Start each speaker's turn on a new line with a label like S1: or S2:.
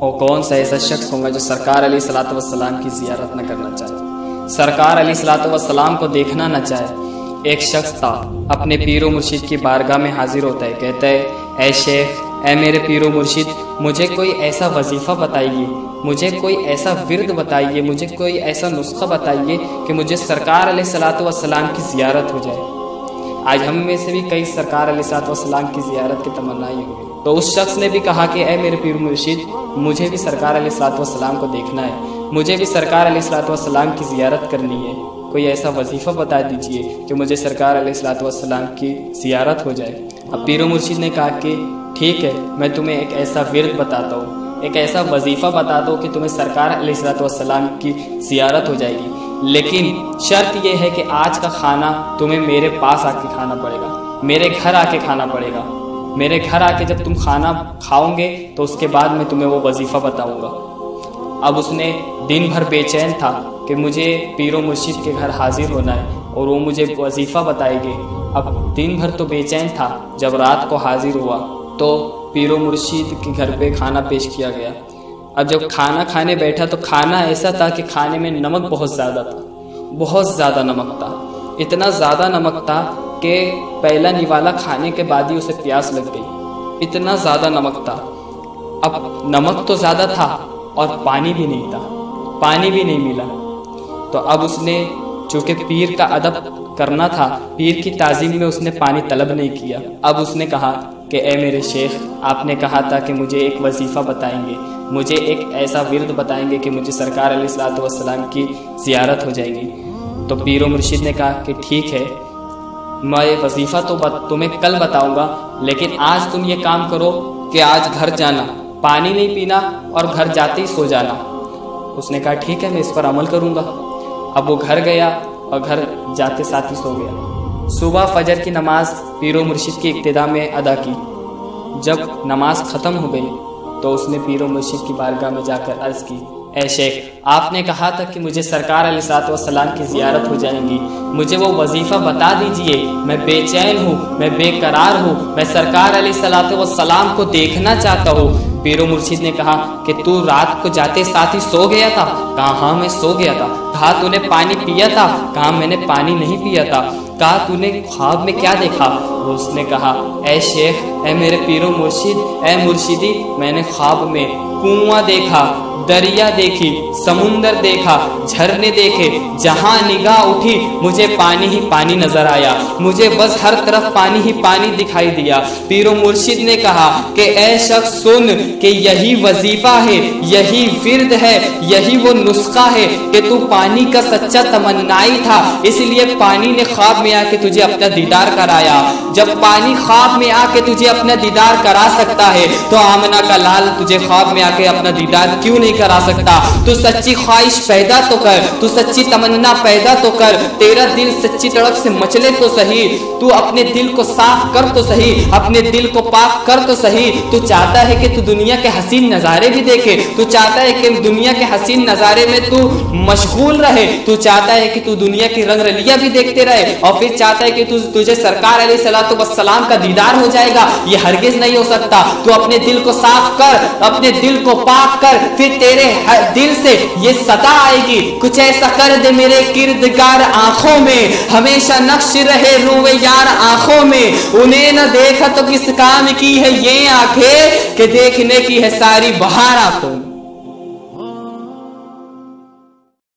S1: اور کون سا ایسا شخص ہوگا جو سرکار علیہ الصلوۃ والسلام کی زیارت نہ کرنا چاہے، سرکار علیہ الصلوۃ والسلام کو دیکھنا نہ چاہے۔ ایک شخص تھا، اپنے پیر و مرشد کی بارگاہ میں حاضر ہوتا ہے، کہتا ہے اے شیخ، اے میرے پیر و مرشد، مجھے کوئی ایسا وظیفہ بتائیے، مجھے کوئی ایسا ورد بتائیے، مجھے کوئی ایسا نسخہ بتائیے کہ مجھے سرکار علیہ الصلوۃ والسلام کی زیارت ہو جائے۔ آج ہم میں سے بھی کئی سرکار علیہ الصلوۃ والسلام کی زیارت کی تمنا ہی ہوئی۔ تو اس شخص نے بھی کہا کہ اے میرے پیر و مرشد، مجھے بھی سرکار علیہ الصلوۃ والسلام کو دیکھنا ہے، مجھے بھی سرکار علیہ الصلوۃ والسلام کی زیارت کرنی ہے، کوئی ایسا وظیفہ بتا دیجئے کہ مجھے سرکار علیہ الصلوۃ والسلام کی زیارت ہو جائے۔ اب پیر و مرشد نے کہا کہ ٹھیک ہے، میں تمہیں ایک ایسا ورد بتاتا ہوں، ایک ایسا وظیفہ بتاتا ہوں کہ تمہیں سرکار علیہ الصلوۃ والسلام کی زیارت ہو جائے گی، لیکن شرط یہ ہے کہ آج کا کھانا تمہیں میرے پاس آ کے کھانا پڑے گا، میرے گھر آ کے کھانا پڑے گا، میرے گھر آ کے جب تم کھانا کھاؤ گے تو اس کے بعد میں تمہیں وہ وظیفہ بتاؤں گا۔ اب اس نے دن بھر بے چین تھا کہ مجھے پیر و مرشد کے گھر حاضر ہونا ہے اور وہ مجھے وظیفہ بتائیں گے۔ اب دن بھر تو بے چین تھا، جب رات کو حاضر ہوا تو پیر و مرشد کے گھر پہ کھانا پیش کیا گیا۔ اب جب کھانا کھانے بیٹھا تو کھانا ایسا تھا کہ کھانے میں نمک بہت زیادہ تھا، بہت زیادہ نمک تھا، اتنا زیادہ نمک تھا کہ پہلا نوالا کھانے کے بعد ہی اسے پیاس لگ گئی، اتنا زیادہ نمک تھا۔ اب نمک تو زیادہ تھا اور پانی بھی نہیں تھا، پانی بھی نہیں ملا۔ تو اب اس نے چونکہ پیر کا ادب کرنا تھا، پیر کی تعظیم میں اس نے پانی طلب نہیں کیا۔ اب اس نے کہا کہ اے میرے شیخ، آپ نے کہا تھا کہ مجھے ایک وظیفہ بتائیں گے، مجھے ایک ایسا ورد بتائیں گے کہ مجھے سرکار علیہ الصلوۃ والسلام کی زیارت ہو جائے گی۔ تو پیر و مرشد نے کہا کہ ٹھیک ہے، میں یہ وظیفہ تو تمہیں کل بتاؤں گا، لیکن آج تم یہ کام کرو کہ آج گھر جانا، پانی نہیں پینا اور گھر جاتے ہی سو جانا۔ اس نے کہا ٹھیک ہے، میں اس پر عمل کروں گا۔ اب وہ گھر گیا اور گھر جاتے ساتھ ہی سو گیا۔ صبح فجر کی نماز پیر و مرشد کی ابتدا میں ادا کی۔ جب نماز ختم ہو گئی تو اس نے پیر و مرشد کی بارگاہ میں جا کر عرض کی اے شیخ، آپ نے کہا تھا کہ مجھے سرکار علیہ الصلوۃ والسلام کی زیارت ہو جائیں گی، مجھے وہ وظیفہ بتا دیجئے، میں بے چین ہوں، میں بے قرار ہوں، میں سرکار علیہ الصلوۃ والسلام کو دیکھنا چاہتا ہوں۔ پیر و مرشد نے کہا کہ تو رات کو جاتے ساتھ ہی سو گیا تھا؟ کہا ہاں میں سو گیا تھا۔ کہا تو نے پانی پیا تھا؟ کہا میں نے پانی نہیں پیا تھا۔ کہا تو نے خواب میں کیا دیکھا؟ اس نے کہا اے شیخ، اے میرے پیر و مرشد، اے مرشدی، میں نے خواب میں کنواں دیکھا، دریا دیکھی، سمندر دیکھا، جھرنے دیکھے، جہاں نگاہ اٹھی مجھے پانی ہی پانی نظر آیا، مجھے بس ہر طرف پانی ہی پانی دکھائی دیا۔ پیر و مرشد نے کہا کہ اے شخص سن کہ یہی وظیفہ ہے، یہی ورد ہے، یہی وہ نسخہ ہے کہ تو پانی کا سچا تمنائی تھا، اس لیے پانی نے خواب میں آ کے تجھے اپنا دیدار کرایا۔ جب پانی خواب میں آ کے تجھے اپنا دیدار کرا سکتا ہے تو آمنہ کا لال تجھے خواب میں آ کے اپنا دیدار کیوں نہیں کرا سکتا؟ تو سچی خواہش پیدا تو کر، تو سچی تمنا پیدا تو کر، تیرا دل سچی تڑپ سے مچلے تو صحیح، تو اپنے دل کو صاف کر تو صحیح، اپنے دل کو پاک کر تو صحیح۔ تو چاہتا ہے کہ تو دنیا کے حسین نظارے بھی دیکھے، تو چاہتا ہے کہ دنیا کے حسین نظارے میں تو مشغول رہے، تو چاہتا ہے کہ تو دنیا کی رنگ رلیاں بھی دیکھتے رہے، اور پھر چاہتا ہے کہ تجھے سرکار علیہ الصلوۃ والسلام کا دیدار ہو جائے گا۔ یہ ہرگز نہیں ہو سکتا۔ تو اپنے دل کو صاف کر، اپنے دل کو پاک کر، پھر تیرے دل سے یہ صدا آئے گی، کچھ ایسا کر دے میرے کردگار آنکھوں میں، ہمیشہ نقش رہے روئے یار آنکھوں میں، انہیں نہ دیکھا تو کس کام کی ہے یہ آنکھیں کہ دیکھنے کی ہے ساری بہار آنکھوں میں۔